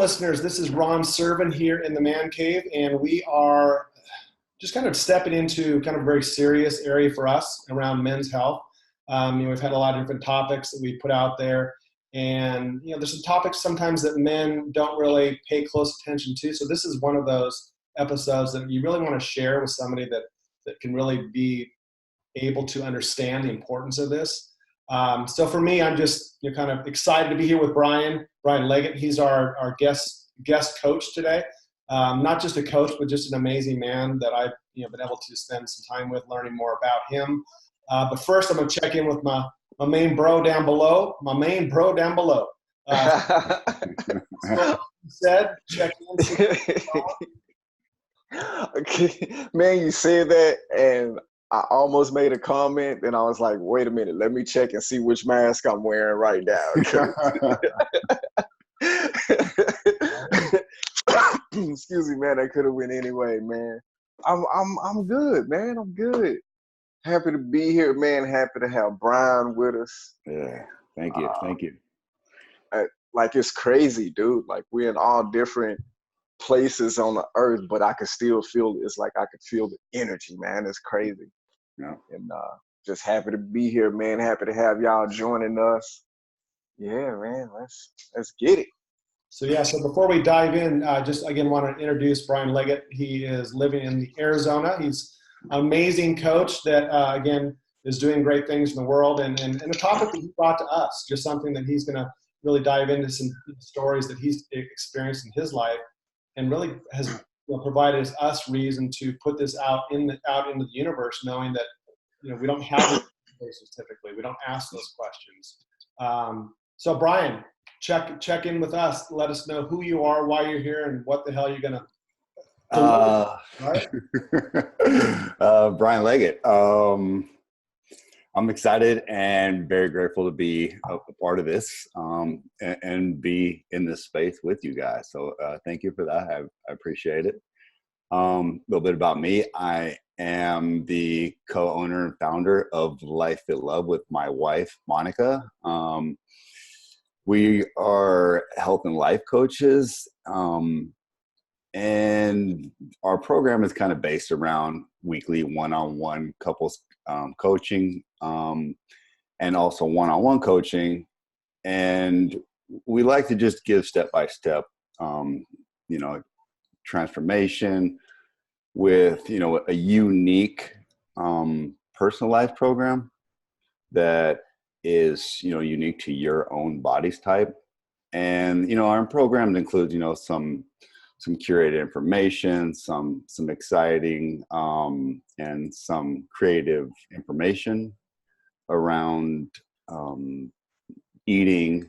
listeners. This is Ron Servan here in the Man Cave, and we are just kind of stepping into kind of a very serious area for us around men's health. We've had a lot of different topics that we put out there, and there's some topics sometimes that men don't really pay close attention to. So this is one of those episodes that you really want to share with somebody that can really be able to understand the importance of this. So for me, I'm just kind of excited to be here with Brian Leggett. He's our guest coach today. Not just a coach, but just an amazing man that I've been able to spend some time with, learning more about him. But first, I'm going to check in with my main bro down below. Said, check in. Okay, man, you said that, and I almost made a comment, and I was like, wait a minute, let me check and see which mask I'm wearing right now. Excuse me, man, that could have went anyway, man. I'm good, man. I'm good. Happy to be here, man. Happy to have Brian with us. Yeah, thank you. Thank you. Like, it's crazy, dude. Like, we're in all different places on the earth, but I can still feel, it's like I could feel the energy, man. It's crazy. Yeah. And just happy to be here, man. Happy to have y'all joining us. Yeah, man. Let's get it. So before we dive in, just again want to introduce Brian Leggett. He is living in Arizona. He's an amazing coach that again is doing great things in the world, and a topic that he brought to us, just something that he's going to really dive into, some stories that he's experienced in his life, and really has provided us reason to put this out into the universe, knowing that we don't have these conversations typically. We don't ask those questions. So Brian, check in with us. Let us know who you are, why you're here, and what the hell you're gonna do. Brian Leggett. I'm excited and very grateful to be a part of this and be in this space with you guys. So thank you for that. I appreciate it. A little bit about me. I am the co-owner and founder of Life Fit Love with my wife, Monica. We are health and life coaches. And our program is kind of based around weekly one-on-one couples coaching, and also one-on-one coaching. And we like to just give step-by-step, transformation with, a unique personalized program that is, unique to your own body's type. And, our program includes, some curated information, some exciting and some creative information around eating,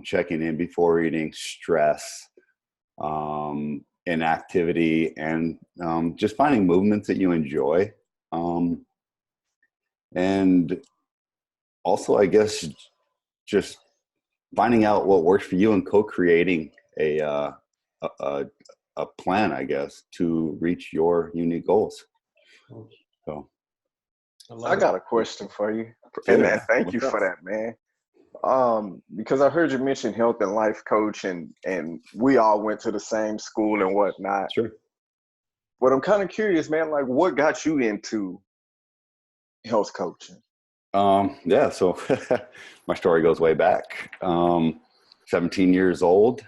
checking in before eating, stress, inactivity, and just finding movements that you enjoy. And also, I guess, just finding out what works for you and co-creating a plan, I guess, to reach your unique goals. So, I got a question for you, and man, thank you for that, man. Because I heard you mention health and life coach, and we all went to the same school and whatnot. Sure. But I'm kind of curious, man. Like, what got you into health coaching? So my story goes way back. 17 years old.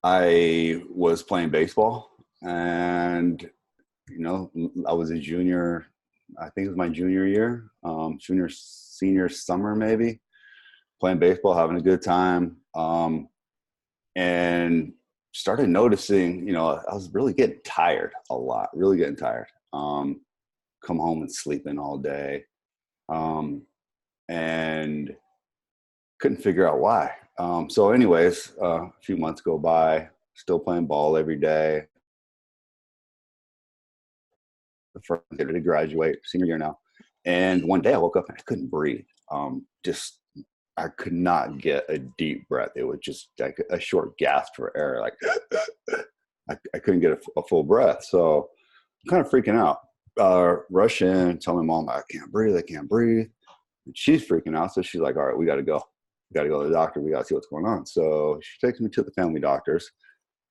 I was playing baseball, and I was a junior. I think it was my junior year, senior summer maybe, playing baseball, having a good time, and started noticing, I was really getting tired a lot, really getting tired. Come home and sleeping all day, and couldn't figure out why. So anyways, a few months go by, still playing ball every day. The first year to graduate, senior year now. And one day I woke up and I couldn't breathe. I could not get a deep breath. It was just like a short gasp for air. Like I couldn't get a full breath. So I'm kind of freaking out. Rush in, tell my mom I can't breathe. And she's freaking out. So she's like, all right, we got to go. got to go to the doctor. We got to see what's going on. So she takes me to the family doctors.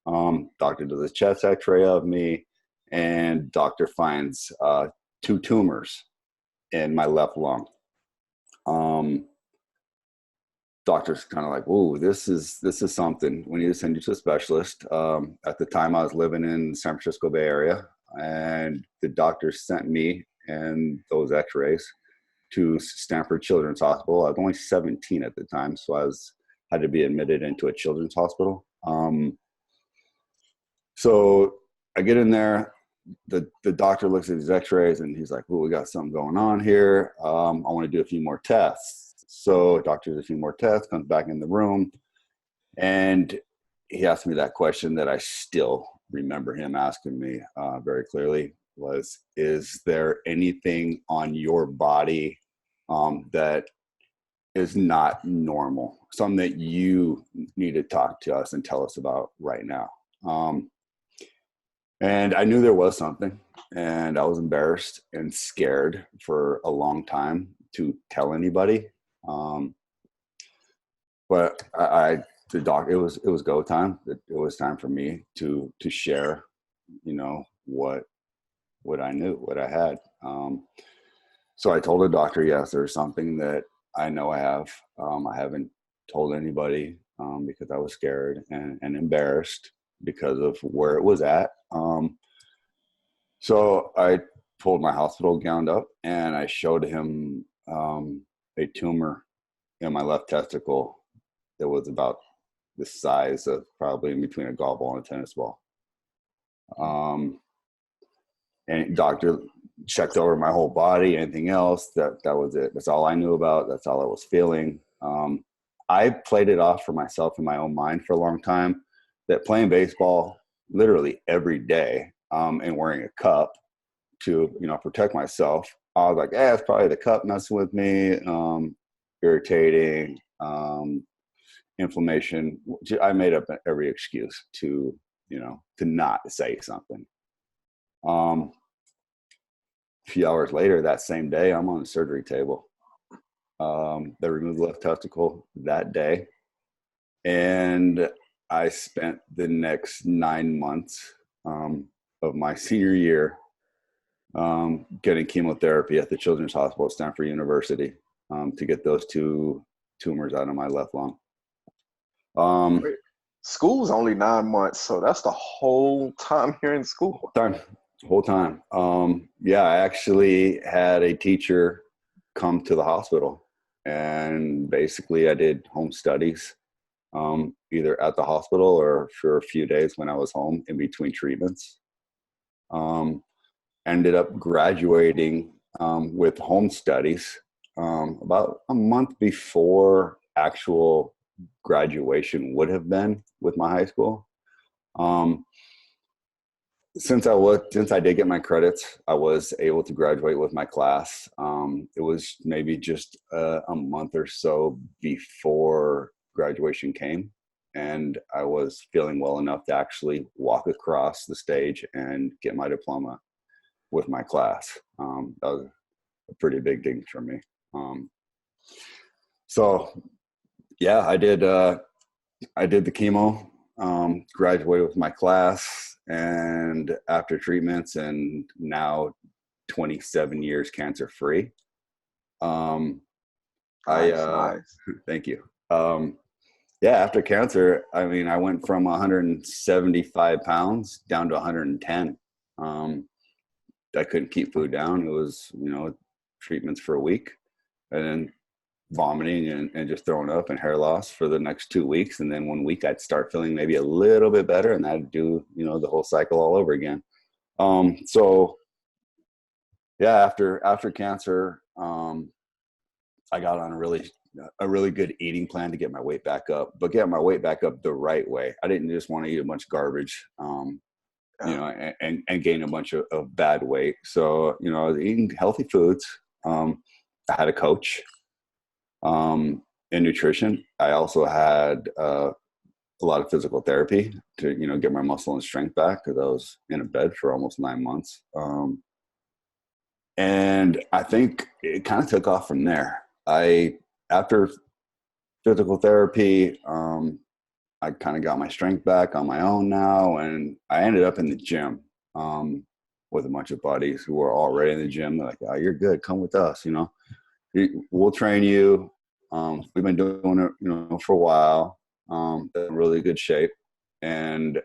Doctor does a chest x-ray of me, and doctor finds 2 tumors in my left lung. Doctor's kind of like, "Whoa, this is something. We need to send you to a specialist." At the time, I was living in the San Francisco Bay Area, and the doctor sent me and those x-rays to Stanford Children's Hospital. I was only 17 at the time, so I had to be admitted into a children's hospital. So I get in there. The doctor looks at his x-rays, and he's like, "Oh, we got something going on here. I want to do a few more tests." So doctor does a few more tests, comes back in the room, and he asked me that question that I still remember him asking me very clearly was, "Is there anything on your body that is not normal? Something that you need to talk to us and tell us about right now?" And I knew there was something, and I was embarrassed and scared for a long time to tell anybody. But the doc, it was go time. It was time for me to share, what I knew, what I had. So I told the doctor, yes, there's something that I know I have. I haven't told anybody because I was scared and embarrassed because of where it was at. So I pulled my hospital gown up and I showed him a tumor in my left testicle that was about the size of probably in between a golf ball and a tennis ball. And doctor checked over my whole body, anything else, that was it. That's all I knew about. That's all I was feeling. I played it off for myself in my own mind for a long time that playing baseball literally every day and wearing a cup to, protect myself. I was like, it's probably the cup messing with me, irritating, inflammation. I made up every excuse to not say something. A few hours later, that same day, I'm on the surgery table. They removed the left testicle that day. And I spent the next 9 months of my senior year getting chemotherapy at the Children's Hospital at Stanford University to get those 2 tumors out of my left lung. School's only 9 months, so that's the whole time you're in school. Whole time. I actually had a teacher come to the hospital, and basically I did home studies, either at the hospital or for a few days when I was home in between treatments. Ended up graduating with home studies about a month before actual graduation would have been with my high school. Since I did get my credits, I was able to graduate with my class. It was maybe just a month or so before graduation came, and I was feeling well enough to actually walk across the stage and get my diploma with my class. That was a pretty big thing for me. I did the chemo, graduated with my class, and after treatments and now 27 years cancer free. Nice. Thank you. After cancer, I went from 175 pounds down to 110. I couldn't keep food down. It was, treatments for a week and then vomiting and just throwing up and hair loss for the next 2 weeks. And then 1 week I'd start feeling maybe a little bit better, and I'd do, the whole cycle all over again. After cancer, I got on a really good eating plan to get my weight back up, but get my weight back up the right way. I didn't just want to eat a bunch of garbage, and gain a bunch of bad weight. So, I was eating healthy foods. I had a coach in nutrition. I also had a lot of physical therapy to, get my muscle and strength back because I was in a bed for almost 9 months. And I think it kind of took off from there. After physical therapy. I kind of got my strength back on my own now, and I ended up in the gym with a bunch of buddies who were already in the gym. They're like, "Oh, you're good. Come with us. We'll train you." We've been doing it, for a while. They're in really good shape, and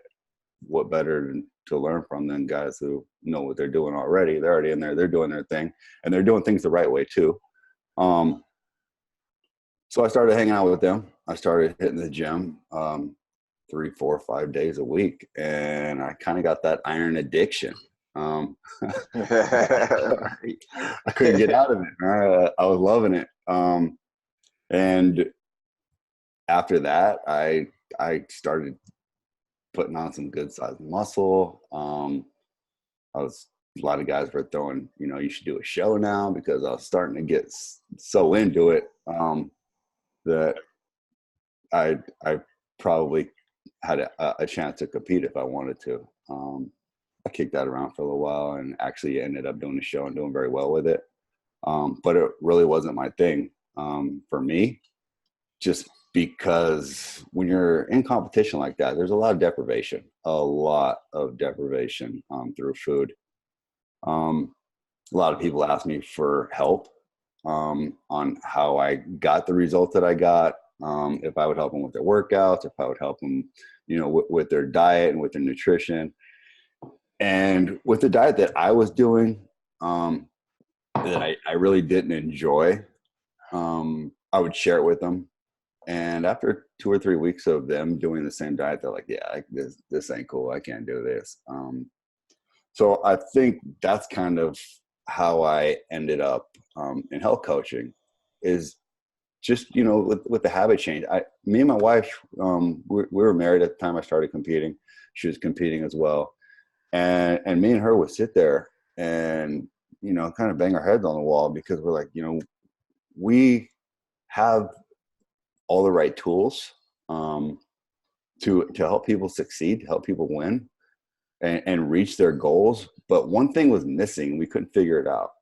what better to learn from than guys who know what they're doing already? They're already in there. They're doing their thing, and they're doing things the right way too. So I started hanging out with them. I started hitting the gym 3, 4, 5 days a week, and I kind of got that iron addiction. I couldn't get out of it. I was loving it. And after that, I started putting on some good sized muscle. A lot of guys were throwing, you should do a show now, because I was starting to get so into it that I probably had a chance to compete if I wanted to. I kicked that around for a little while and actually ended up doing the show and doing very well with it. But it really wasn't my thing for me, just because when you're in competition like that, there's a lot of deprivation through food. A lot of people ask me for help on how I got the results that I got. If I would help them with their workouts, if I would help them, with their diet and with their nutrition. And with the diet that I was doing, that I really didn't enjoy, I would share it with them. And after 2 or 3 weeks of them doing the same diet, they're like, yeah, this ain't cool. I can't do this. So I think that's kind of how I ended up in health coaching, is just, with the habit change. Me and my wife, we were married at the time I started competing. She was competing as well. And me and her would sit there and, kind of bang our heads on the wall, because we're like, we have all the right tools to help people succeed, to help people win and reach their goals. But one thing was missing. We couldn't figure it out.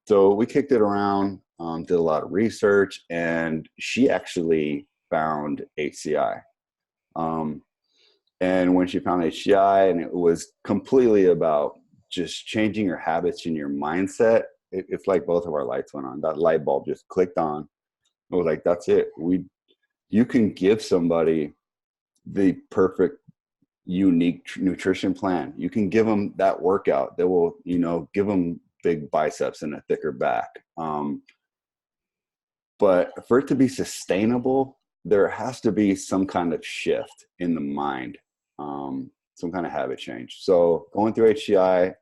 So we kicked it around, did a lot of research, and she actually found HCI. And when she found HCI, and it was completely about just changing your habits and your mindset, it's like both of our lights went on. That light bulb just clicked on. It was like, that's it. You can give somebody the perfect, unique nutrition plan. You can give them that workout that will, give them big biceps and a thicker back. But for it to be sustainable, there has to be some kind of shift in the mind, some kind of habit change. So going through HCI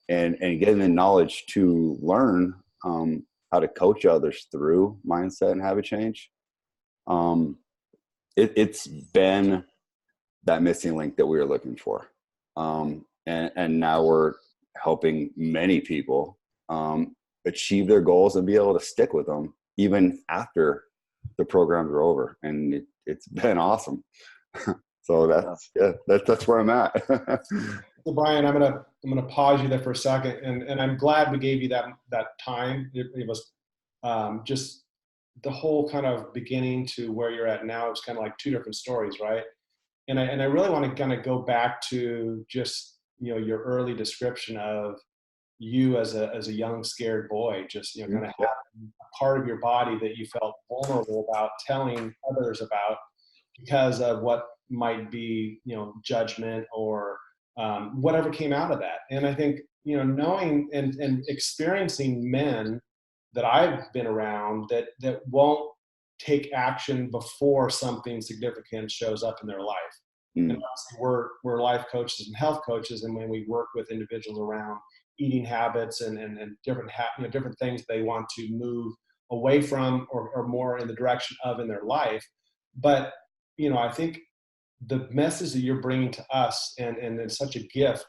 and getting the knowledge to learn how to coach others through mindset and habit change, it's been that missing link that we were looking for. And now we're helping many people achieve their goals and be able to stick with them even after the programs are over. And it's been awesome. So that's where I'm at. So Brian, I'm gonna pause you there for a second, and I'm glad we gave you that time. It was just the whole kind of beginning to where you're at now. It's kind of like two different stories, right? And I really want to kind of go back to just your early description of you as a young scared boy, just kind of having a part of your body that you felt vulnerable about telling others about because of what might be judgment or whatever came out of that. And I think knowing and experiencing men that I've been around that won't take action before something significant shows up in their life. And obviously we're life coaches and health coaches, and when we work with individuals around eating habits and different different things they want to move away from or more in the direction of in their life. But I think the message that you're bringing to us and it's such a gift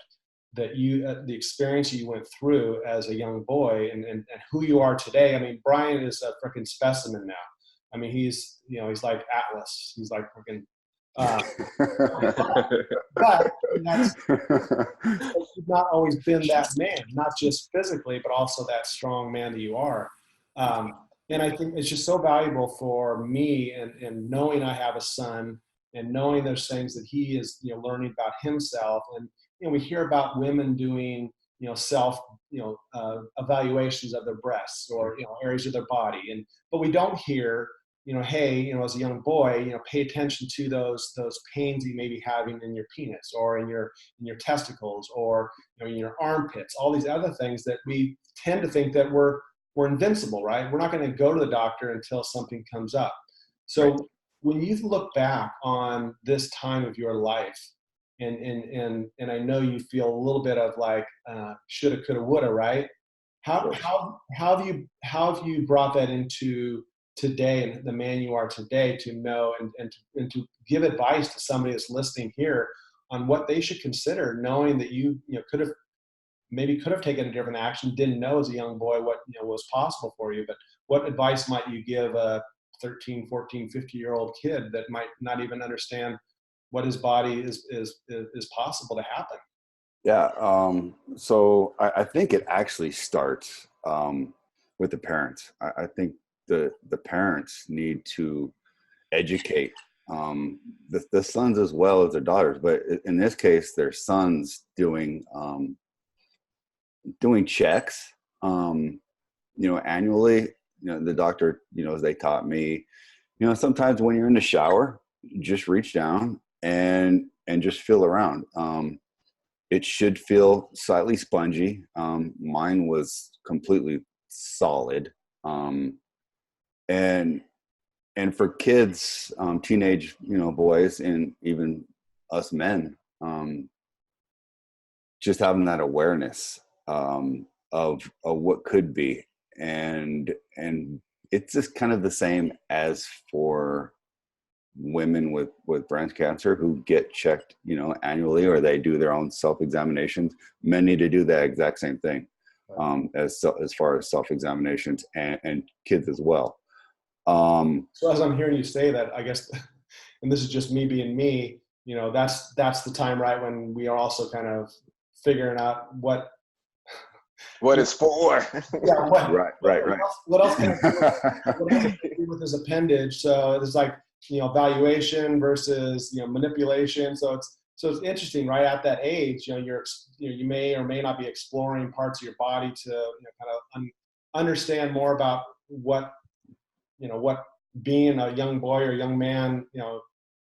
that you the experience you went through as a young boy and who you are today. I mean, Brian is a freaking specimen now. I mean, he's he's like Atlas. He's like freaking but you've not always been that man, not just physically, but also that strong man that you are. And I think it's just so valuable for me, and knowing I have a son, and knowing there's things that he is, learning about himself. And, we hear about women doing, self, evaluations of their breasts, or, areas of their body. But we don't hear, hey, as a young boy, pay attention to those pains you may be having in your penis, or in your testicles, or, in your armpits, all these other things that we tend to think that we're invincible, right? We're not going to go to the doctor until something comes up. So right. When you look back on this time of your life, and I know you feel a little bit of like shoulda, coulda, woulda, right? How have you brought that into today, and the man you are today, to know and to give advice to somebody that's listening here on what they should consider, knowing that you could have taken a different action, didn't know as a young boy what was possible for you, but what advice might you give a 13, 14, 50-year-old kid that might not even understand what his body is possible to happen? Yeah. So I think it actually starts with the parents. I think the parents need to educate the sons as well as their daughters, but in this case, their sons doing checks, annually. The doctor, as they taught me, sometimes when you're in the shower, just reach down and just feel around. It should feel slightly spongy. Mine was completely solid. And for kids, teenage, boys, and even us men, just having that awareness of what could be, and it's just kind of the same as for women with breast cancer who get checked, annually, or they do their own self-examinations. Men need to do that exact same thing, as far as self-examinations, and kids as well. So as I'm hearing you say that, I guess, and this is just me being me, that's the time, right, when we are also kind of figuring out what it's for. Yeah, right. What else can I do with this appendage? So it's like, valuation versus, manipulation. So it's interesting, right? At that age, you may or may not be exploring parts of your body to, kind of understand more about what being a young boy or young man,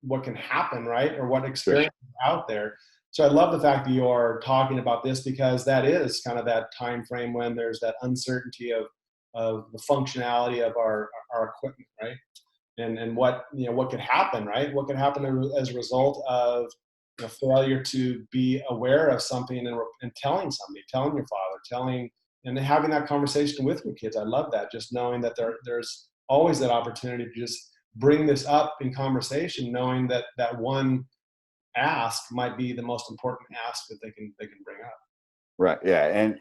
what can happen, right? Or what experience is out there. So I love the fact that you're talking about this, because that is kind of that time frame when there's that uncertainty of the functionality of our equipment, right? And what could happen, right? What could happen as a result of failure to be aware of something, and telling somebody, telling your father, and having that conversation with your kids. I love that. Just knowing that there's always that opportunity to just bring this up in conversation, knowing that one ask might be the most important ask that they can bring up. Right. Yeah. And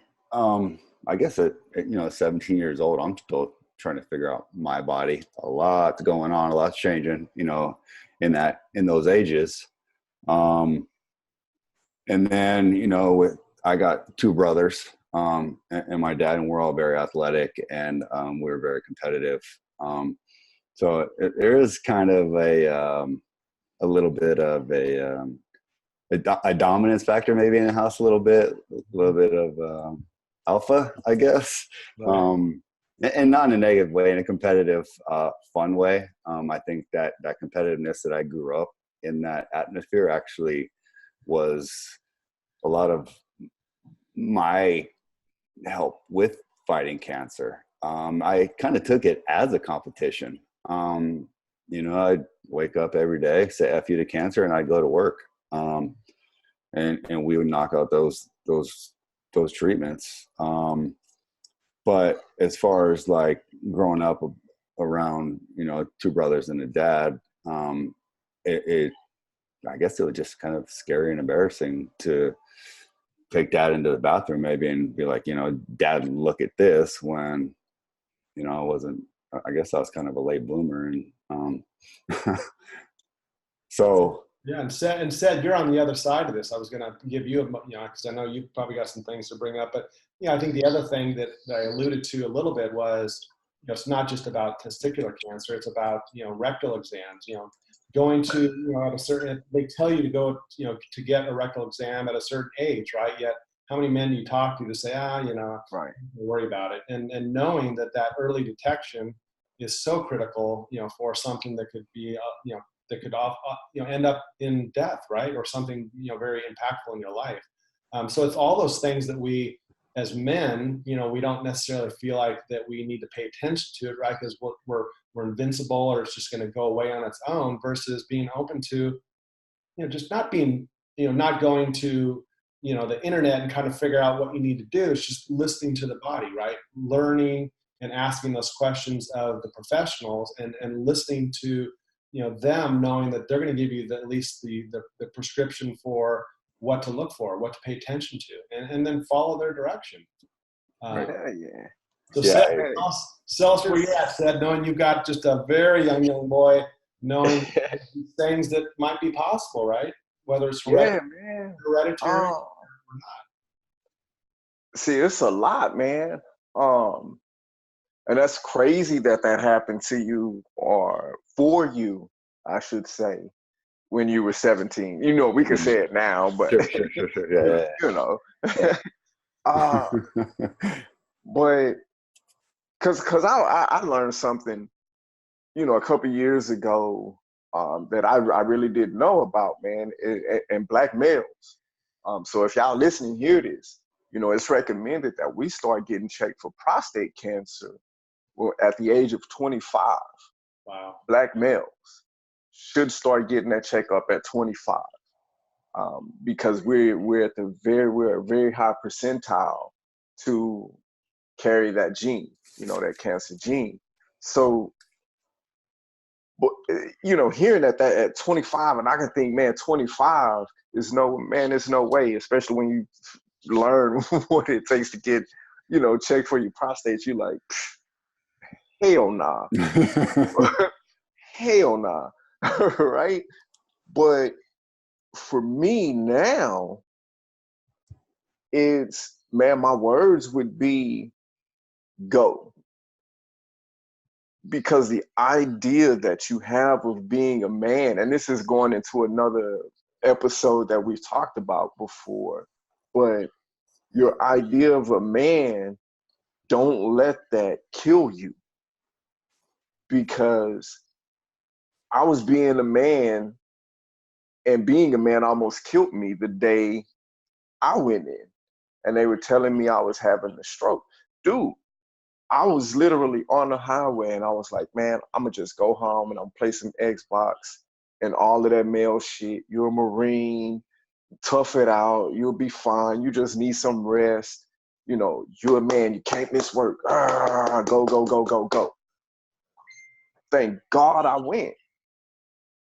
I guess at 17 years old, I'm still trying to figure out my body. A lot's going on, a lot's changing, in those ages. And then, I got two brothers, and my dad, and we're all very athletic, and we're very competitive. So there is kind of a little bit of a dominance factor maybe in the house, a little bit of alpha, I guess. Right. And not in a negative way, in a competitive, fun way. I think that competitiveness that I grew up in, that atmosphere, actually was a lot of my help with fighting cancer. I kind of took it as a competition. I'd wake up every day, say F you to cancer, and I'd go to work. And we would knock out those treatments. But as far as like growing up around, two brothers and a dad, I guess it was just kind of scary and embarrassing to take dad into the bathroom maybe and be like, Dad, look at this, when, I guess I was kind of a late bloomer. And so. Yeah, and said you're on the other side of this. I was going to give you because I know you've probably got some things to bring up, but I think the other thing that I alluded to a little bit was, it's not just about testicular cancer. It's about, rectal exams, going to, at a certain, they tell you to go, to get a rectal exam at a certain age, right? Yet how many men do you talk to say, right, don't worry about it. And knowing that early detection is so critical, for something that could be, that could, end up in death, right? Or something, very impactful in your life. So it's all those things that we, as men, we don't necessarily feel like that we need to pay attention to it, right? Because we're invincible, or it's just going to go away on its own, versus being open to, just not being, not going to, the internet and kind of figure out what you need to do. It's just listening to the body, right? Learning and asking those questions of the professionals, and listening to, them, knowing that they're going to give you at least the prescription for what to look for, what to pay attention to, and then follow their direction. Yeah. So Yeah. sell us where you're at, Seth, knowing you've got just a very young boy, knowing these things that might be possible, right? Whether it's hereditary or not. See, it's a lot, man. And that's crazy that happened to you, or for you, I should say, when you were 17. We can say it now, but sure. Yeah. But because I learned something, a couple years ago, that I really didn't know about, man, and Black males. So if y'all listening, hear this. It's recommended that we start getting checked for prostate cancer at the age of 25. Wow. Black males should start getting that checkup at 25, because we're a very high percentile to carry that gene, that cancer gene. So, but hearing that at 25, and I can think, man, 25 is there's no way, especially when you learn what it takes to get, checked for your prostate. You're like, hell nah. Hell nah. Right? But for me now, it's, man, my words would be go. Because the idea that you have of being a man, and this is going into another episode that we've talked about before, but your idea of a man, don't let that kill you. Because I was being a man, and being a man almost killed me the day I went in, and they were telling me I was having a stroke. Dude, I was literally on the highway, and I was like, man, I'm going to just go home and I'm play some Xbox and all of that male shit. You're a Marine, tough it out. You'll be fine. You just need some rest. You're a man. You can't miss work. Go, go, go, go, go. Thank God I went,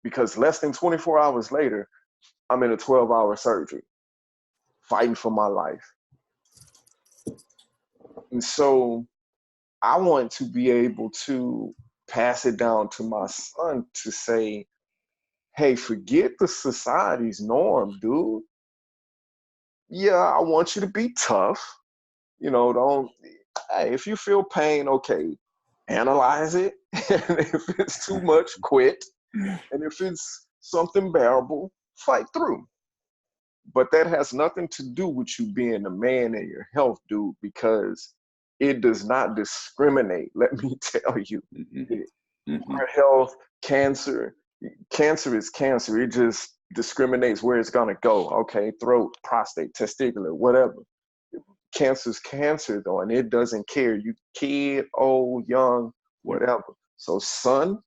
because less than 24 hours later, I'm in a 12-hour surgery, fighting for my life. And so I want to be able to pass it down to my son to say, hey, forget the society's norm, dude. Yeah, I want you to be tough. Hey, if you feel pain, okay, analyze it. And if it's too much, quit. And if it's something bearable, fight through. But that has nothing to do with you being a man and your health, dude, because it does not discriminate. Let me tell you, our health, cancer is cancer. It just discriminates where it's going to go. Okay, throat, prostate, testicular, whatever. Cancer's cancer, though, and it doesn't care. You kid, old, young, whatever. So, son,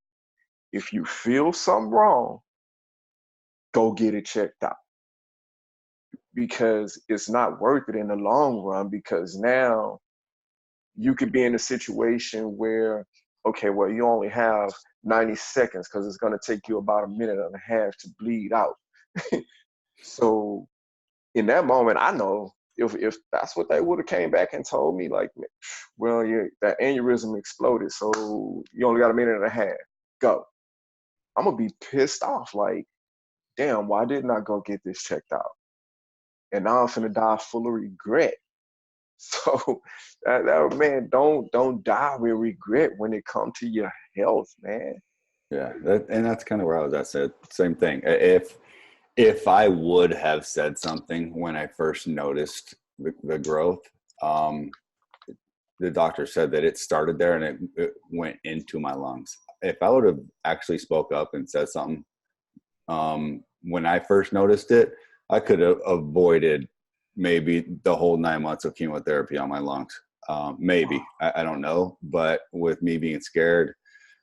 if you feel something wrong, go get it checked out. Because it's not worth it in the long run, because now you could be in a situation where, okay, well, you only have 90 seconds because it's going to take you about a minute and a half to bleed out. So in that moment, I know if that's what they would have came back and told me, like, well, that aneurysm exploded, so you only got a minute and a half, go. I'm going to be pissed off, like, damn, why didn't I go get this checked out? And now I'm finna die full of regret. So man, don't die with regret when it comes to your health, man. Yeah, and that's kind of where I was at. Said same thing. If I would have said something when I first noticed the growth, the doctor said that it started there and it went into my lungs. If I would have actually spoke up and said something when I first noticed it, I could have avoided maybe the whole 9 months of chemotherapy on my lungs. Maybe, I don't know. But with me being scared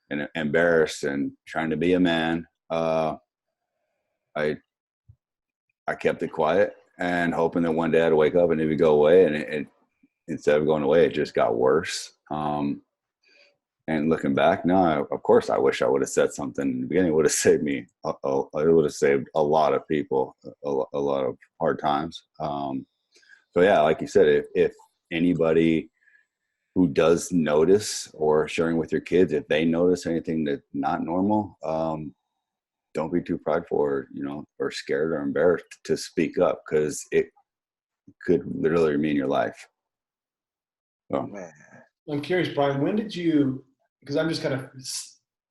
and embarrassed and trying to be a man, I kept it quiet and hoping that one day I'd wake up and it would go away. And it instead of going away, it just got worse. And looking back, no, of course, I wish I would have said something in the beginning. It would have saved me. It would have saved a lot of people, a lot of hard times. So yeah, like you said, if anybody who does notice, or sharing with your kids, if they notice anything that's not normal, don't be too prideful or scared or embarrassed to speak up, because it could literally mean your life. So. Man. I'm curious, Brian, when did you, because I'm just kind of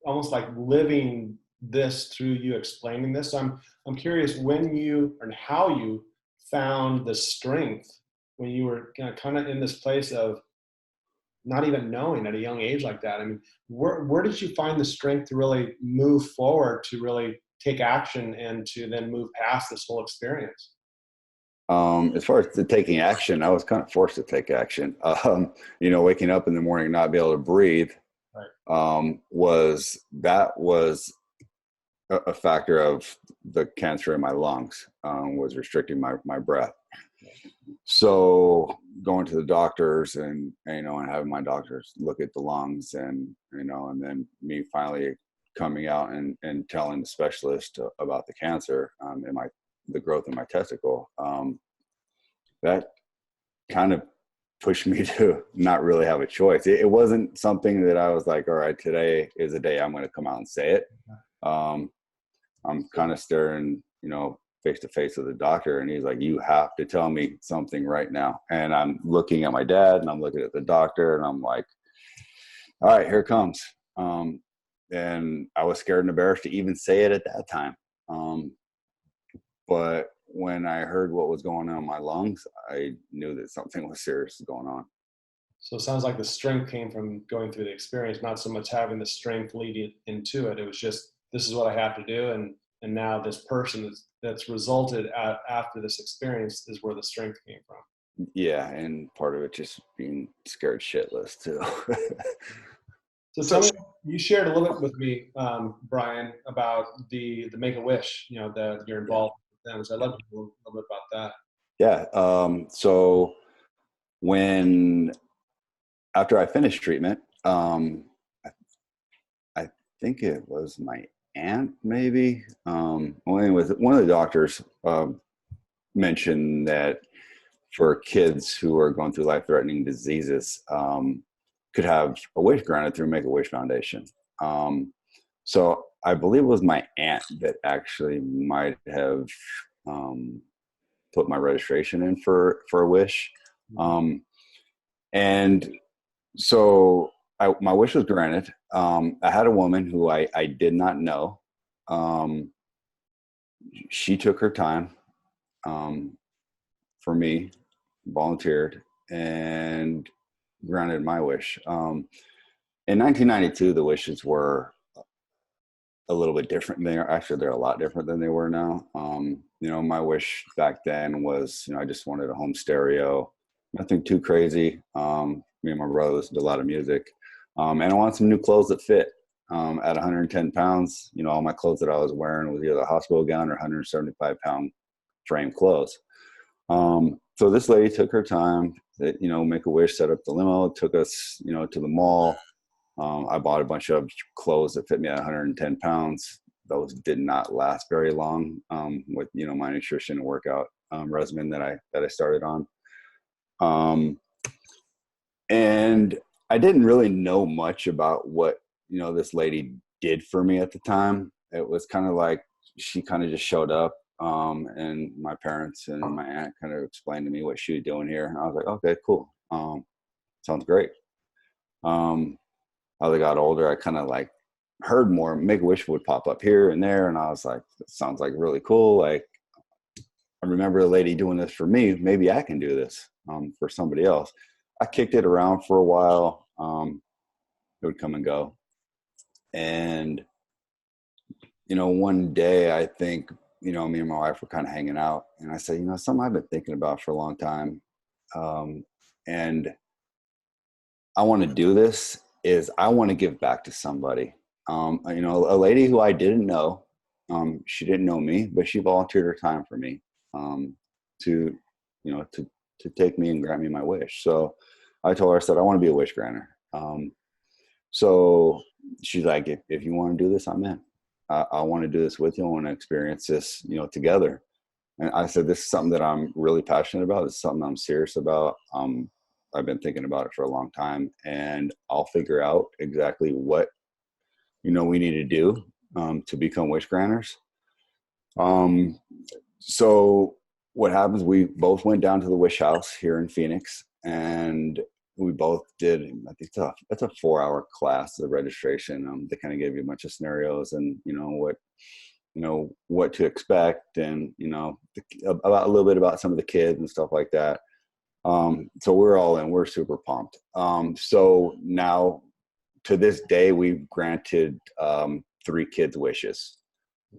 almost like living this through you explaining this. So I'm curious when you and how you found the strength when you were kind of in this place of not even knowing at a young age like that. I mean, where did you find the strength to really move forward, to really take action and to then move past this whole experience? As far as the taking action, I was kind of forced to take action. Waking up in the morning, not be able to breathe, right. was a factor of the cancer in my lungs, was restricting my breath. So going to the doctors and having my doctors look at the lungs and then me finally coming out and telling the specialist about the cancer and the growth in my testicle, that kind of pushed me to not really have a choice. It wasn't something that I was like, all right, today is the day I'm going to come out and say it. I'm kind of staring, face to face with the doctor, and he's like, you have to tell me something right now. And I'm looking at my dad and I'm looking at the doctor and I'm like, all right, here it comes. And I was scared and embarrassed to even say it at that time. But when I heard what was going on in my lungs, I knew that something was serious going on. So it sounds like the strength came from going through the experience, not so much having the strength leading into it. It was just, this is what I have to do. And now this person that's resulted after this experience is where the strength came from. Yeah. And part of it just being scared shitless too. So tell me, you shared a little bit with me, Brian, about the Make-A-Wish, that you're involved with them. So I'd love to hear a little bit about that. Yeah. So after I finished treatment, I think it was my aunt, maybe. One of the doctors mentioned that for kids who are going through life-threatening diseases, could have a wish granted through Make-A-Wish Foundation. So I believe it was my aunt that actually might have put my registration in for a wish. And so my wish was granted. I had a woman who I did not know. She took her time for me, volunteered, and granted my wish. In 1992, the wishes were a little bit different. They're a lot different than they were now. My wish back then was, I just wanted a home stereo, nothing too crazy. Me and my brother listened to a lot of music. And I wanted some new clothes that fit. At 110 pounds, all my clothes that I was wearing was either a hospital gown or 175-pound frame clothes. So this lady took her time, Make-A-Wish set up the limo, took us, to the mall. I bought a bunch of clothes that fit me at 110 pounds. Those did not last very long with, my nutrition and workout regimen that I started on. And I didn't really know much about what, this lady did for me at the time. It was kind of like she kind of just showed up. And my parents and my aunt kind of explained to me what she was doing here. And I was like, okay, cool. Sounds great. As I got older, I kind of like heard more. Make-A-Wish would pop up here and there, and I was like, that sounds like really cool. Like, I remember a lady doing this for me. Maybe I can do this for somebody else. I kicked it around for a while. It would come and go. And, one day I think, me and my wife were kind of hanging out, and I said, something I've been thinking about for a long time. And I want to do this is I want to give back to somebody. A lady who I didn't know, she didn't know me, but she volunteered her time for me to take me and grant me my wish. So I told her, I said, I want to be a wish granter. So she's like, if you want to do this, I'm in. I want to do this with you. I want to experience this, together. And I said, this is something that I'm really passionate about. It's something I'm serious about. I've been thinking about it for a long time, and I'll figure out exactly what, we need to do to become wish granters. So what happens, we both went down to the Wish House here in Phoenix, and we both did, I think it's a 4-hour class, the registration. They kind of give you a bunch of scenarios and, what to expect, and, about a little bit about some of the kids and stuff like that. So we're all in, we're super pumped. So now to this day, we've granted 3 kids' wishes.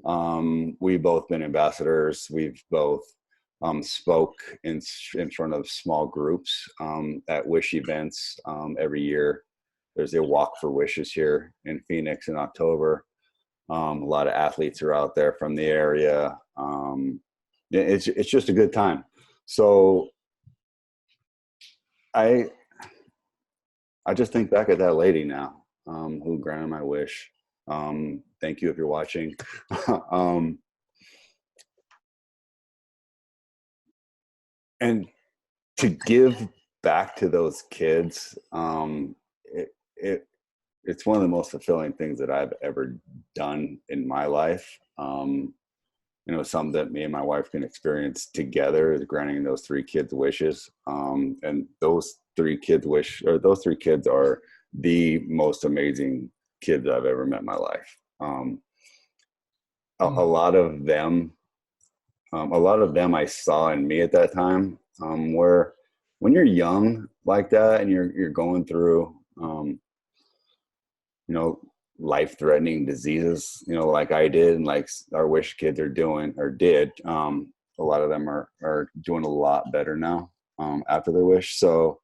We've both been ambassadors. We've both spoke in front of small groups at wish events every year. There's a Walk for Wishes here in Phoenix in October. A lot of athletes are out there from the area. It's just a good time. So I just think back at that lady now who granted my wish. Thank you if you're watching. And to give back to those kids, it's one of the most fulfilling things that I've ever done in my life. Something that me and my wife can experience together is granting those 3 kids wishes. And those 3 kids are the most amazing kids I've ever met in my life. A lot of them I saw in me at that time, where when you're young like that and you're going through, life-threatening diseases, like I did, and like our wish kids are doing or did. A lot of them are doing a lot better now after their wish. So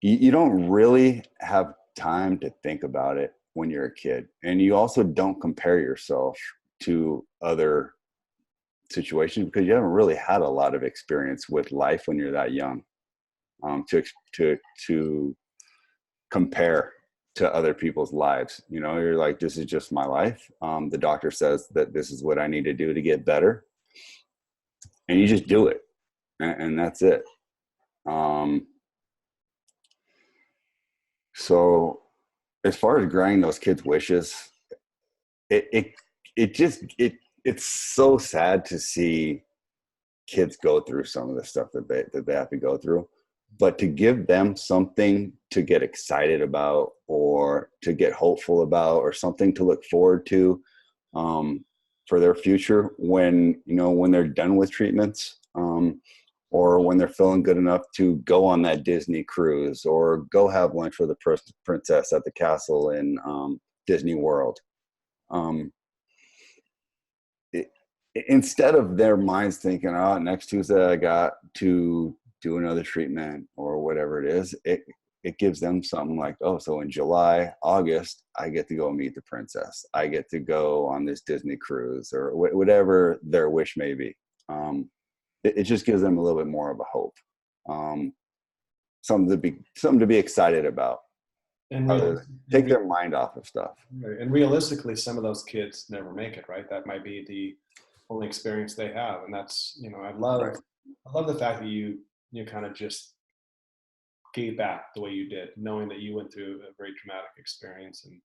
you don't really have time to think about it when you're a kid, and you also don't compare yourself to other situations because you haven't really had a lot of experience with life when you're that young to compare to other people's lives. You're like, this is just my life. The doctor says that this is what I need to do to get better, and you just do it, and that's it. So as far as granting those kids' wishes, it's so sad to see kids go through some of the stuff that they have to go through, but to give them something to get excited about, or to get hopeful about, or something to look forward to for their future when they're done with treatments, or when they're feeling good enough to go on that Disney cruise, or go have lunch with a princess at the castle in Disney World. Instead of their minds thinking, oh, next Tuesday I got to do another treatment or whatever it is, it gives them something like, oh, so in July, August, I get to go meet the princess. I get to go on this Disney cruise, or whatever their wish may be. It just gives them a little bit more of a hope, something to be excited about, and take their mind off of stuff. Right. And realistically, some of those kids never make it, right? That might be the only experience they have, and that's, I love the fact that you kind of just gave back the way you did, knowing that you went through a very traumatic experience. And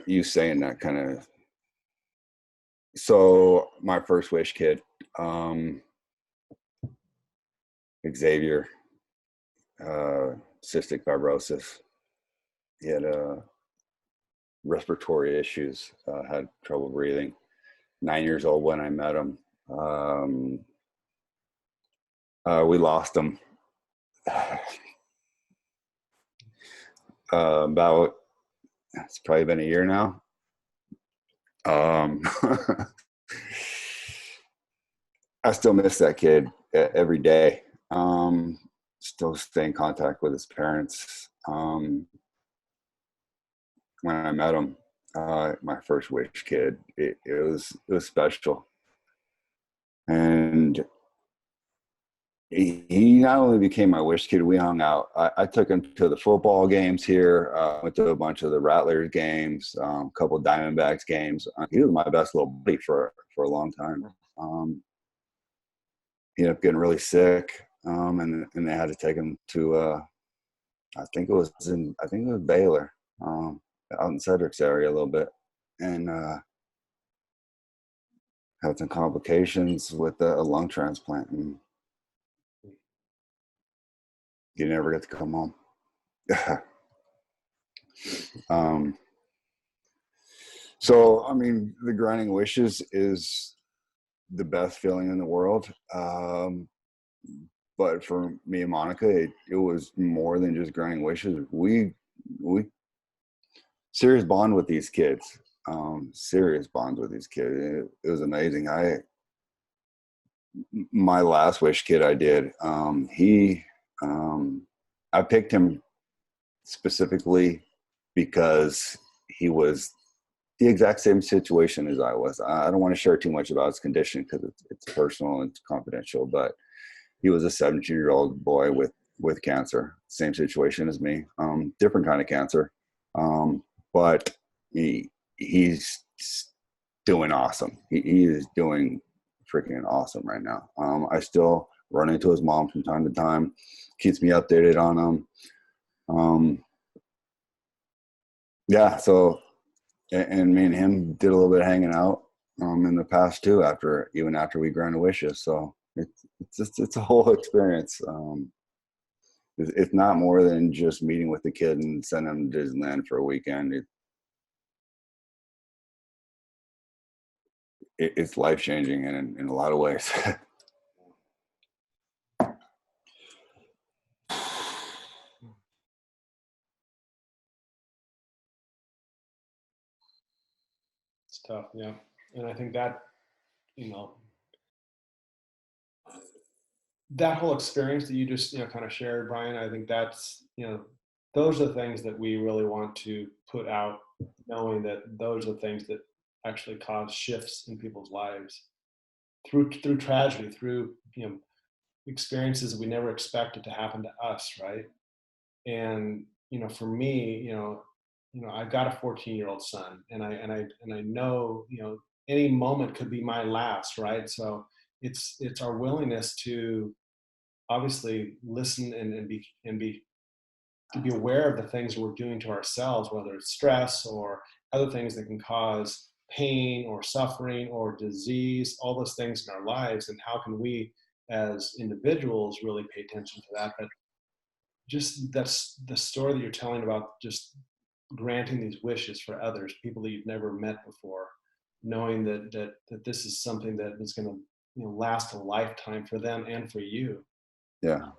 you saying that kind of So my first wish kid, Xavier, cystic fibrosis. He had respiratory issues, had trouble breathing. 9 years old when I met him. We lost him about, it's probably been a year now. I still miss that kid every day. Still stay in contact with his parents. When I met him, my first wish kid, it was special. And he not only became my wish kid, we hung out. I took him to the football games here, went to a bunch of the Rattlers games, a couple of Diamondbacks games. He was my best little buddy for a long time. He ended up getting really sick, and they had to take him to I think it was Baylor, out in Cedric's area a little bit, and had some complications with a lung transplant, and he never got to come home. So, I mean, the granting wishes is the best feeling in the world. But for me and Monica, it was more than just granting wishes. We serious bond with these kids. Serious bonds with these kids. It was amazing. My last wish kid I did, I picked him specifically because he was the exact same situation as I was. I don't want to share too much about his condition because it's personal and it's confidential, but he was a 17-year-old boy with cancer, same situation as me, different kind of cancer. But he's doing awesome. He is doing freaking awesome right now. I still run into his mom from time to time, keeps me updated on him. Yeah, so, and me and him did a little bit of hanging out in the past too, even after we granted wishes. So it's a whole experience. It's not more than just meeting with the kid and sending him to Disneyland for a weekend. It's life changing in a lot of ways. It's tough, yeah. And I think that, you know, that whole experience that you just, kind of shared, Brian, I think that's, those are the things that we really want to put out, knowing that those are the things that actually cause shifts in people's lives through tragedy, through, experiences that we never expected to happen to us, right? And, for me, I've got a 14-year-old son, and I know, any moment could be my last, right? So it's our willingness to obviously listen and be to be aware of the things we're doing to ourselves, whether it's stress or other things that can cause pain or suffering or disease, all those things in our lives, and how can we as individuals really pay attention to that. But just that's the story that you're telling about, just granting these wishes for others, people that you've never met before, knowing that this is something that is going to last a lifetime for them and for you. Yeah,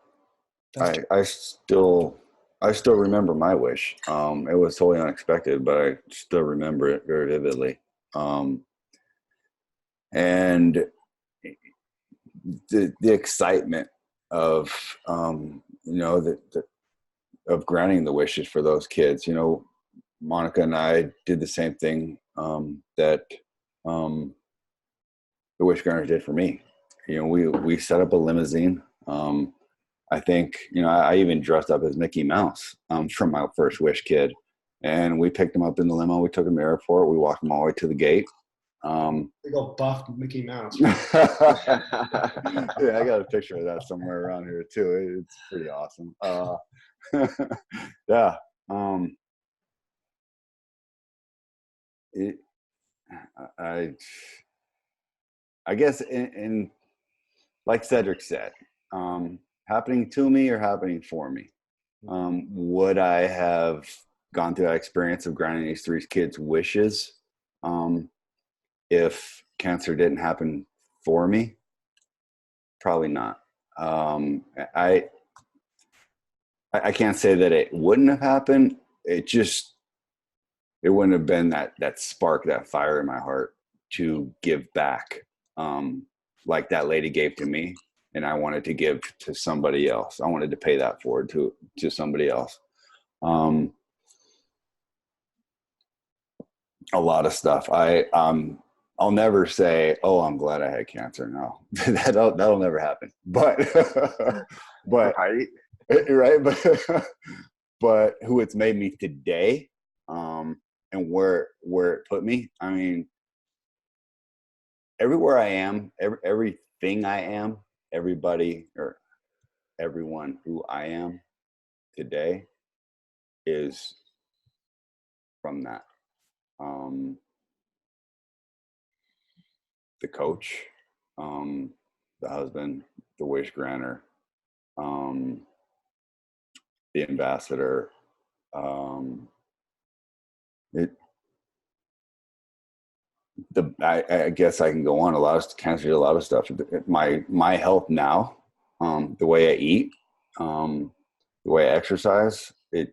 I still remember my wish. It was totally unexpected, but I still remember it very vividly. And the excitement of of granting the wishes for those kids. Monica and I did the same thing that the wish granter did for me. We set up a limousine. I think, I even dressed up as Mickey Mouse from my first wish kid. And we picked him up in the limo. We took him to the airport. We walked him all the way to the gate. Big old buff Mickey Mouse. Yeah, I got a picture of that somewhere around here too. It's pretty awesome. Yeah. I guess in like Cedric said, happening to me or happening for me. Would I have gone through that experience of granting these three kids' wishes if cancer didn't happen for me? Probably not. I can't say that it wouldn't have happened. It wouldn't have been that spark, that fire in my heart to give back, like that lady gave to me, and I wanted to give to somebody else. I wanted to pay that forward to somebody else. A lot of stuff. I'll never say, "Oh, I'm glad I had cancer." No, that'll never happen. But Right. right. But who it's made me today, and where it put me. I mean, everywhere I am, everything I am, everybody or everyone who I am today is from that. The coach, the husband, the wish granter, the ambassador. I guess I can go on. A lot of cancer, a lot of stuff. My health now, the way I eat, the way I exercise. I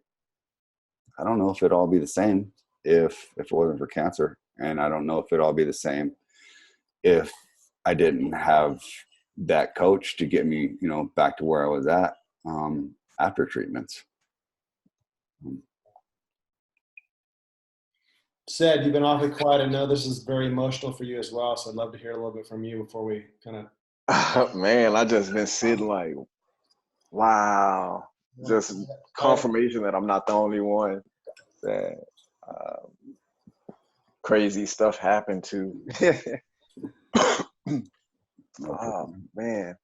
don't know if it'd all be the same if it wasn't for cancer, and I don't know if it'd all be the same if I didn't have that coach to get me, back to where I was at after treatments. Sid, you've been awfully quiet. I know this is very emotional for you as well, so I'd love to hear a little bit from you before we kind of. Man, I just been sitting like, wow, just confirmation that I'm not the only one that crazy stuff happened to. Oh man,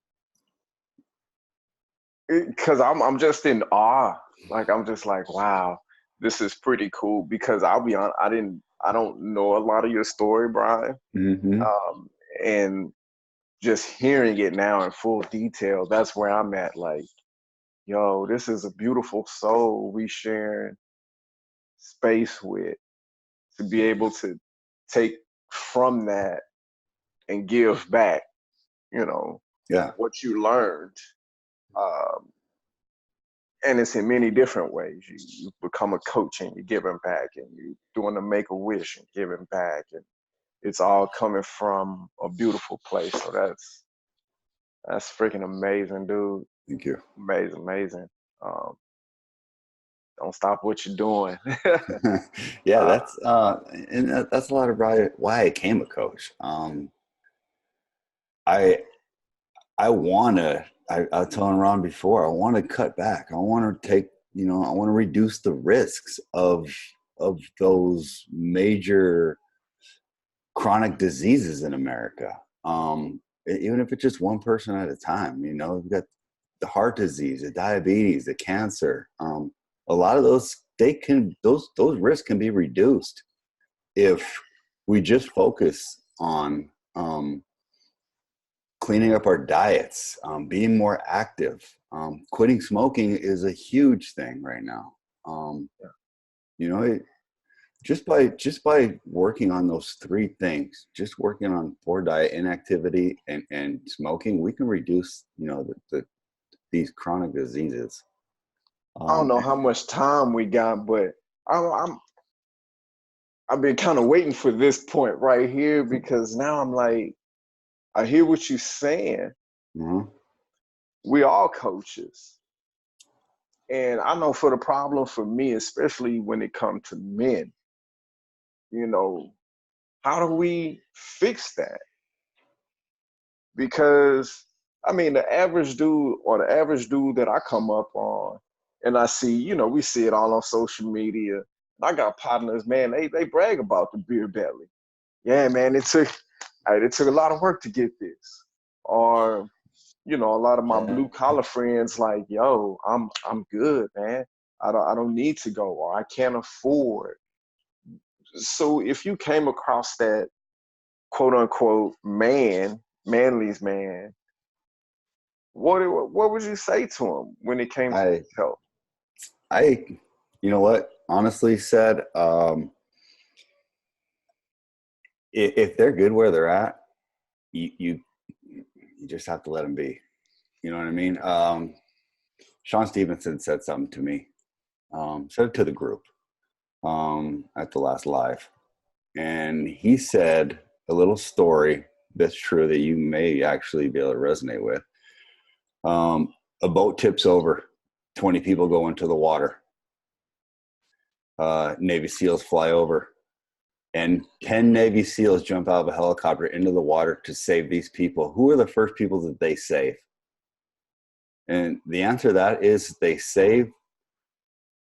because I'm just in awe. Like I'm just like, wow, this is pretty cool. Because I'll be honest, I don't know a lot of your story, Brian, and just hearing it now in full detail, that's where I'm at. Like, yo, this is a beautiful soul we sharing space with, to be able to take from that and give back, what you learned. And it's in many different ways. You become a coach and you're giving back, and you're doing the Make-A-Wish and giving back, and it's all coming from a beautiful place. So that's freaking amazing, dude. Thank you. Amazing. Don't stop what you're doing. Yeah, that's a lot of why I became a coach. I want to. I was telling Ron before, I want to cut back. I want to take. I want to reduce the risks of those major chronic diseases in America. Even if it's just one person at a time. We've got the heart disease, the diabetes, the cancer. A lot of those those risks can be reduced if we just focus on cleaning up our diets, being more active. Quitting smoking is a huge thing right now. Just by working on those three things, just working on poor diet, inactivity, and smoking, we can reduce these chronic diseases. I don't know how much time we got, but I've been kind of waiting for this point right here, because now I'm like, I hear what you're saying. Mm-hmm. We all coaches. And I know for the problem for me, especially when it comes to men, how do we fix that? Because, the average dude, or the average dude that I come up on, and I see, we see it all on social media. I got partners, man, they brag about the beer belly. Yeah, man, it took a lot of work to get this. Or, a lot of my blue collar friends like, yo, I'm good, man. I don't need to go, or I can't afford. So if you came across that quote unquote manly's man, what would you say to him when it came to his health? You know what? Honestly said, if they're good where they're at, you just have to let them be. You know what I mean? Sean Stevenson said something to me, said it to the group at the last live. And he said a little story that's true that you may actually be able to resonate with. A boat tips over, 20 people go into the water. Navy SEALs fly over, and 10 Navy SEAls jump out of a helicopter into the water to save these people. Who are the first people that they save? And the answer to that is they save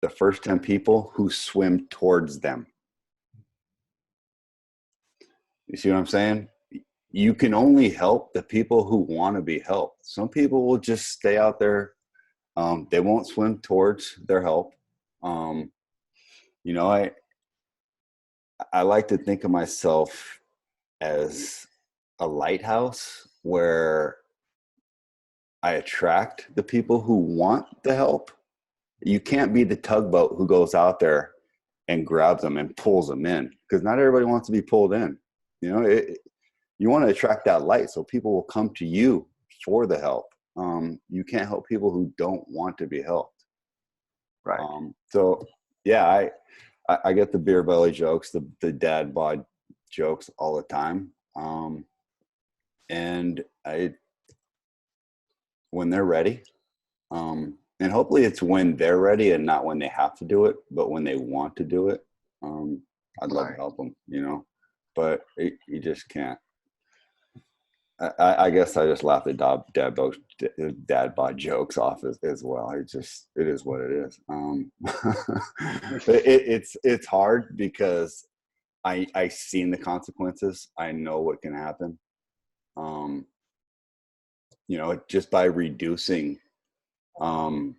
the first 10 people who swim towards them. You see what I'm saying? You can only help the people who want to be helped. Some people will just stay out there. They won't swim towards their help. You know, I like to think of myself as a lighthouse where I attract the people who want the help. You can't be the tugboat who goes out there and grabs them and pulls them in, because not everybody wants to be pulled in. You know, you want to attract that light so people will come to you for the help. You can't help people who don't want to be helped. Right. So yeah, I get the beer belly jokes, the dad bod jokes all the time. And when they're ready, and hopefully it's when they're ready and not when they have to do it, but when they want to do it, I'd love to help them, you know, but you just can't. I guess I just laugh at dad bod jokes off as well. It is what it is. It's hard because I seen the consequences. I know what can happen. You know, just by reducing, or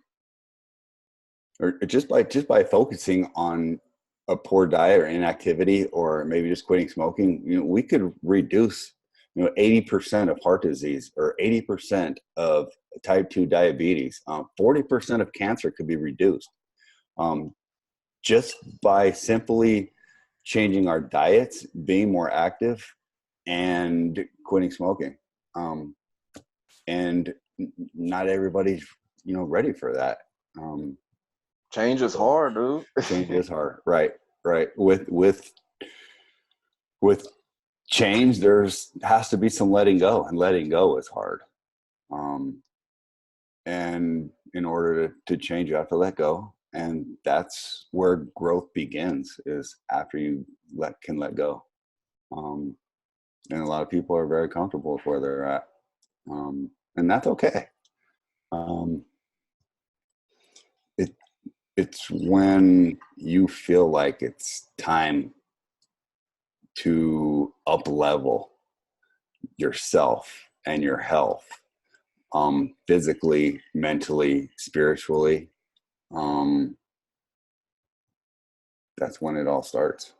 just by focusing on a poor diet or inactivity, or maybe just quitting smoking, you know, we could reduce, 80% of heart disease, or 80% of type 2 diabetes. 40% of cancer could be reduced just by simply changing our diets, being more active, and quitting smoking. And not everybody's, ready for that. Change is hard, dude. Change is hard. Right. With change, has to be some letting go, and letting go is hard. And in order to change, you have to let go. And that's where growth begins, is after you can let go. And a lot of people are very comfortable with where they're at. And that's okay. It's when you feel like it's time to up-level yourself and your health, physically, mentally, spiritually. That's when it all starts.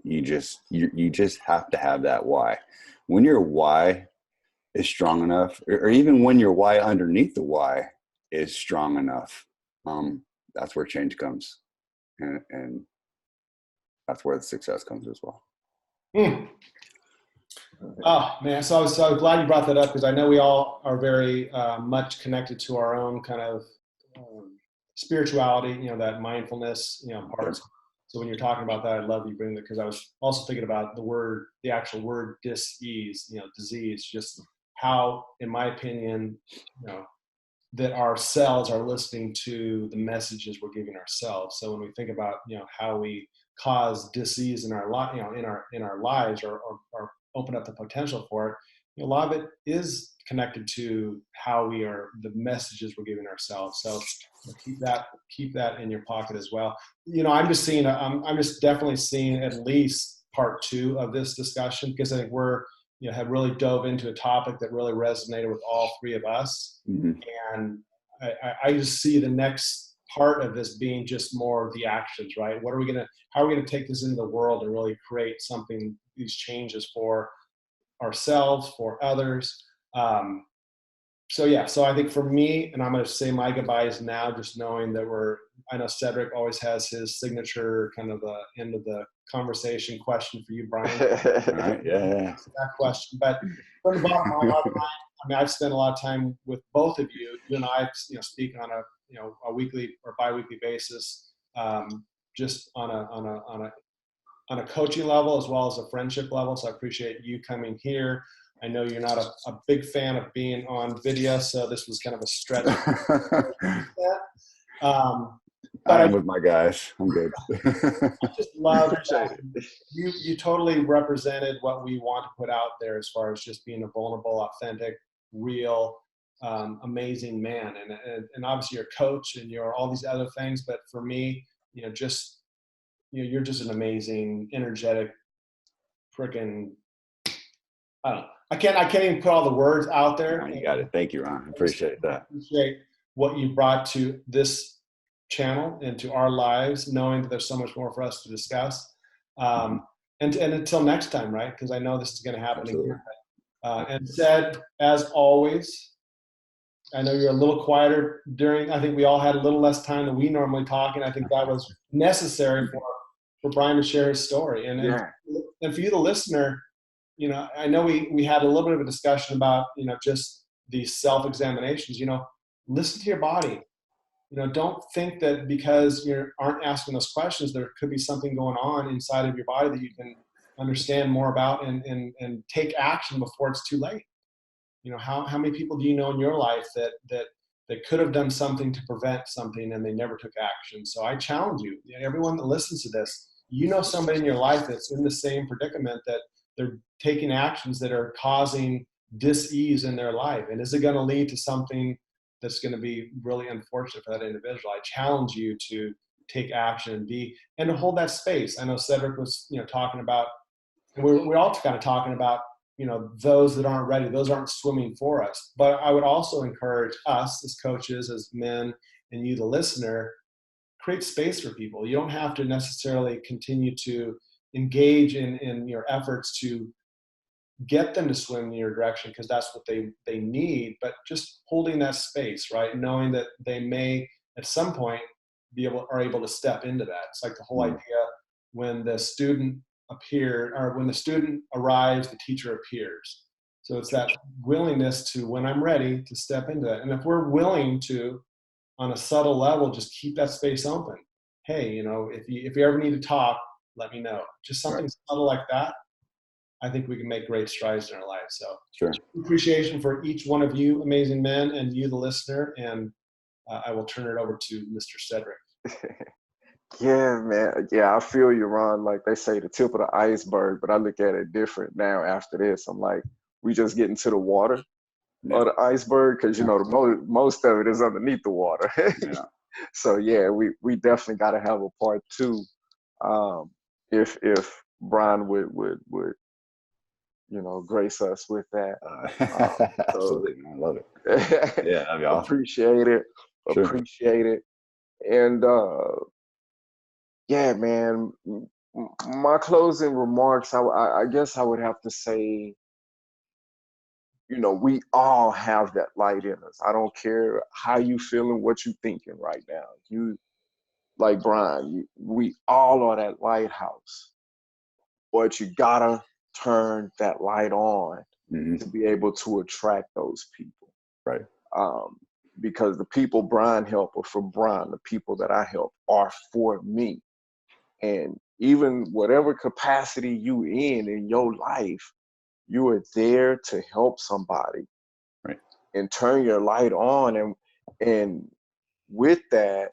You just have to have that why. When your why is strong enough, or even when your why underneath the why is strong enough, that's where change comes, and that's where the success comes as well. Oh man, so I was glad you brought that up, because I know we all are very much connected to our own kind of spirituality, that mindfulness, parts. So when you're talking about that, I love you bring that, because I was also thinking about the actual word dis-ease, disease, just how, in my opinion, that our cells are listening to the messages we're giving ourselves. So when we think about, how we cause disease in our in our lives, or open up the potential for it, a lot of it is connected to how the messages we're giving ourselves. So keep that in your pocket as well. I'm just definitely seeing at least part 2 of this discussion, because I think we're, have really dove into a topic that really resonated with all 3 of us. Mm-hmm. And I just see the next part of this being just more of the actions, right? How are we going to take this into the world and really create these changes for ourselves, for others. So yeah, so I think for me, and I'm going to say my goodbyes now, just knowing that I know Cedric always has his signature kind of end of the conversation question for you, Brian. All right, yeah. That question, but from the bottom of my heart, Brian, I mean, I've spent a lot of time with both of you. You and I, speak on a weekly or biweekly basis, just on a coaching level as well as a friendship level. So I appreciate you coming here. I know you're not a big fan of being on video, so this was kind of a stretch. But I'm with my guys. I'm good. I just love that you totally represented what we want to put out there as far as just being a vulnerable, authentic, real, amazing man. And obviously you're a coach and you're all these other things, but for me, you're just an amazing, energetic, freaking, I don't know. I can't even put all the words out there. No, you got it. Thank you, Ron. I appreciate that. I appreciate what you brought to this channel and to our lives, knowing that there's so much more for us to discuss. And until next time, right? Because I know this is going to happen again. And said, as always, I know you're a little quieter I think we all had a little less time than we normally talk, and I think that was necessary for Brian to share his story. And for you, the listener, I know we had a little bit of a discussion about, just these self-examinations, listen to your body. Don't think that because you aren't asking those questions, there could be something going on inside of your body that you can understand more about and take action before it's too late. How many people do you know in your life that could have done something to prevent something and they never took action? So I challenge you, everyone that listens to this, somebody in your life that's in the same predicament, that they're taking actions that are causing dis-ease in their life. And is it going to lead to something that's going to be really unfortunate for that individual? I challenge you to take action and to hold that space. I know Cedric was, talking about, and we're all kind of talking about, those that aren't ready, those aren't swimming for us. But I would also encourage us as coaches, as men, and you, the listener, create space for people. You don't have to necessarily continue to engage in your efforts to get them to swim in your direction, because that's what they need, but just holding that space, right? Knowing that they may at some point are able to step into that. It's like the whole idea when the student arrives, the teacher appears. So it's that willingness to, when I'm ready, to step into that. And if we're willing to, on a subtle level, just keep that space open. Hey, if you ever need to talk, let me know. Just something subtle like that. I think we can make great strides in our life. So appreciation for each one of you amazing men and you, the listener. And I will turn it over to Mr. Cedric. Yeah, man. Yeah, I feel you, Ron. Like they say, the tip of the iceberg, but I look at it different now after this. I'm like, we just getting to the water of the iceberg, because, most of it is underneath the water. So, yeah, we definitely got to have a part two. If Brian would grace us with that. Absolutely. I love it. Yeah, that'd be awesome. Appreciate it. Sure. Appreciate it. And yeah, man, my closing remarks, I guess I would have to say, we all have that light in us. I don't care how you feeling, what you thinking right now. You, like Brian, we all are that lighthouse, but you gotta turn that light on to be able to attract those people. Right. Because the people Brian helped are for Brian. The people that I help are for me. And even whatever capacity you in your life, you are there to help somebody. Right. And turn your light on. And with that,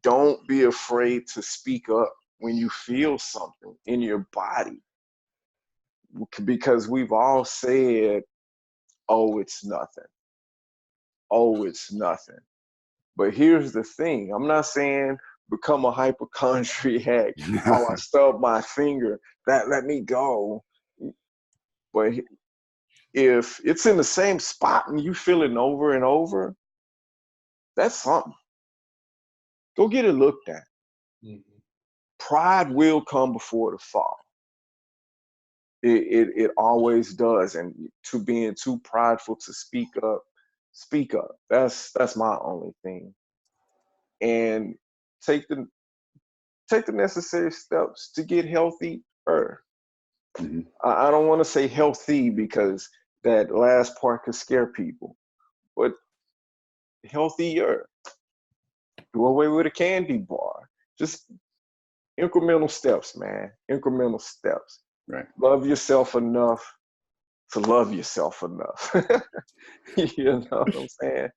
don't be afraid to speak up when you feel something in your body. Because we've all said, oh, it's nothing. Oh, it's nothing. But here's the thing. I'm not saying become a hypochondriac. Oh, I stubbed my finger. Let me go. But if it's in the same spot and you feel it over and over, that's something. Go get it looked at. Pride will come before the fall. It always does. And to being too prideful to speak up. That's my only thing. And take the necessary steps to get healthy. Mm-hmm. I don't want to say healthy because that last part could scare people, but healthier. Do away with a candy bar. Just incremental steps, man. Incremental steps. Right. Love yourself enough to love yourself enough. You know what I'm saying?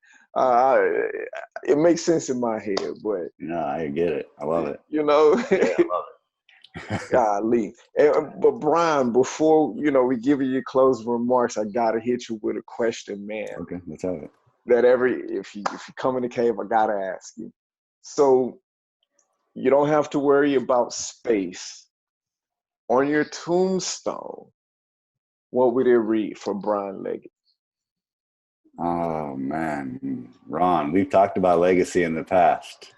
It makes sense in my head, but no, I get it. I love it. You know, yeah, I love it. Golly. But Brian, before we give you your closing remarks, I gotta hit you with a question, man. Okay, let's have it. That if you come in the cave, I gotta ask you. So you don't have to worry about space. On your tombstone, what would it read for Brian Leggett? Oh man, Ron, we've talked about legacy in the past.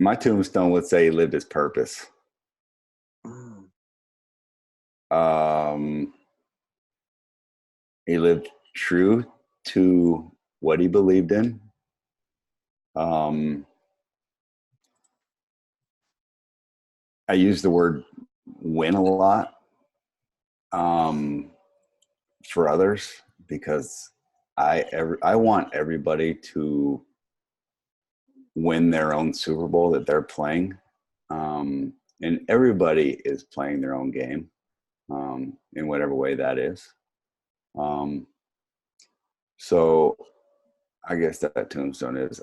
My tombstone would say he lived his purpose. He lived true to what he believed in. I use the word win a lot for others because I want everybody to win their own Super Bowl that they're playing. And everybody is playing their own game in whatever way that is. So I guess that tombstone is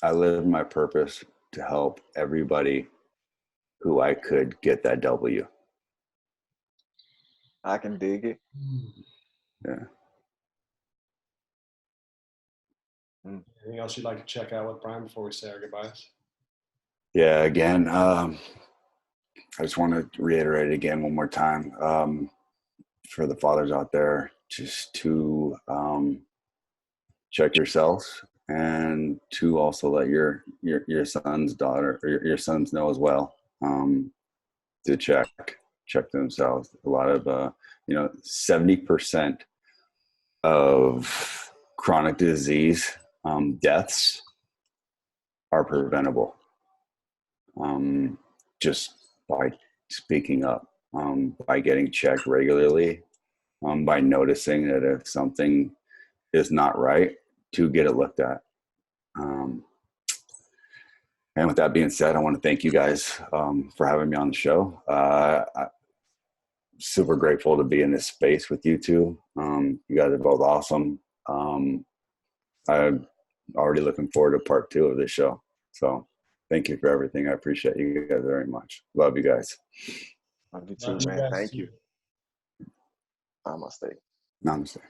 I live my purpose to help everybody who I could get that W. I can dig it. Yeah. Anything else you'd like to check out with Brian before we say our goodbyes? Yeah, again, I just want to reiterate again one more time for the fathers out there, just to check yourselves and to also let your son's daughter or your sons know as well to check themselves. A lot of 70% of chronic disease deaths are preventable just by speaking up, by getting checked regularly, by noticing that if something is not right, to get it looked at. And with that being said, I want to thank you guys for having me on the show. I'm super grateful to be in this space with you two. You guys are both awesome. I'm already looking forward to part 2 of this show. So thank you for everything. I appreciate you guys very much. Love you guys. Love you too, man. Thank you. Namaste. Namaste.